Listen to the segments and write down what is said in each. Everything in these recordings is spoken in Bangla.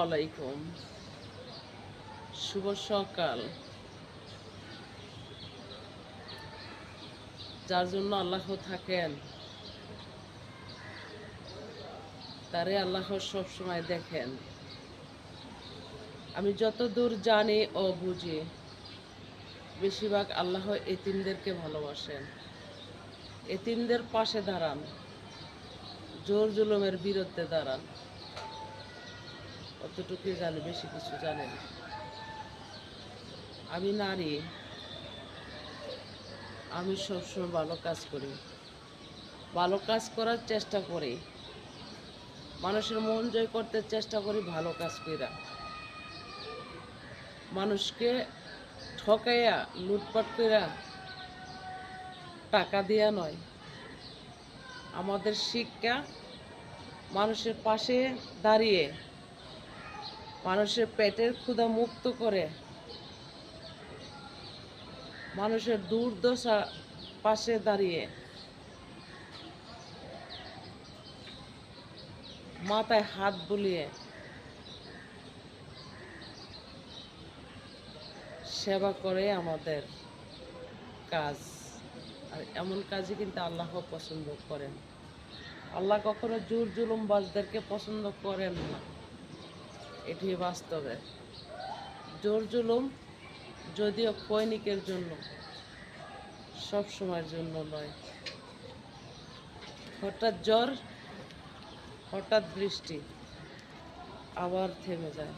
আলাইকুম। শুভ সকাল। যার জন্য আল্লাহ থাকেন তারে আল্লাহ সবসময় দেখেন। আমি যতদূর জানি ও বুঝি বেশিরভাগ আল্লাহ এতিমদেরকে ভালোবাসেন, এতিমদের পাশে দাঁড়ান, জোর জুলুমের বিরুদ্ধে দাঁড়ান। অতটুকুই জানি, বেশি কিছু জানি না। আমি নারী, আমি সবসময় ভালো কাজ করি, ভালো কাজ করার চেষ্টা করি, মানুষের মন জয় করতে চেষ্টা করি ভালো কাজ কইরা। মানুষকে ঠকাইয়া লুটপাট কইরা টাকা দিয়া নয়। আমাদের শিক্ষা মানুষের পাশে দাঁড়িয়ে মানুষের পেটের ক্ষুধা মুক্ত করে, মানুষের দুর্দশা পাশে দাঁড়িয়ে মাথায় হাত বুলিয়ে সেবা করে আমাদের কাজ। আর এমন কাজই কিন্তু আল্লাহ পছন্দ করেন। আল্লাহ কখনো জোর জুলুমবাজদেরকে পছন্দ করেন না, এটি বাস্তবে। জোর জুলুম যদিও ক্ষণিকের জন্য, সব সময়ের জন্য নয়। হঠাৎ জ্বর, হঠাৎ বৃষ্টি, আবার থেমে যায়।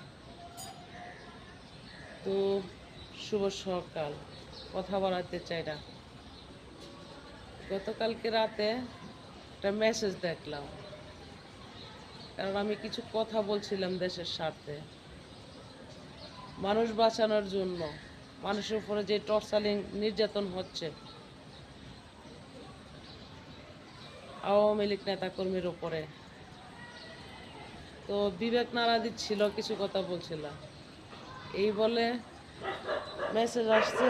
তো শুভ সকাল। কথা বাড়াতে চাই না। গতকালকে রাতে একটা মেসেজ দেখলাম, কারণ আমি কিছু কথা বলছিলাম দেশের স্বার্থে, মানুষ বাঁচানোর জন্য। মানুষের উপরে যে টর্চারিং নির্যাতন হচ্ছে আওয়ামী লীগ নেতাকর্মীর উপরে, তো বিবেক নাড়া দিচ্ছিল, কিছু কথা বলছিলাম। এই বলে মেসেজ আসছে,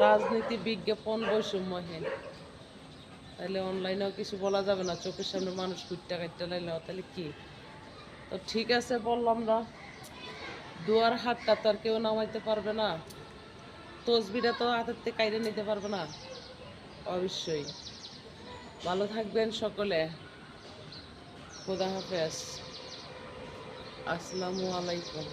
রাজনীতি বিজ্ঞাপন বৈষম্যহীন। তাহলে অনলাইনেও কিছু বলা যাবে না, চোখের সামনে মানুষ কুটটা কাটতে লাইলে, তাহলে কি? তো ঠিক আছে বললাম না, দুয়ার হাতটা তো আর কেউ নামাইতে পারবে না, তসবিটা তো হাতের থেকে কাইরে নিতে পারবে না। অবশ্যই ভালো থাকবেন সকলে। খোদা হাফেজ। আসসালামু আলাইকুম।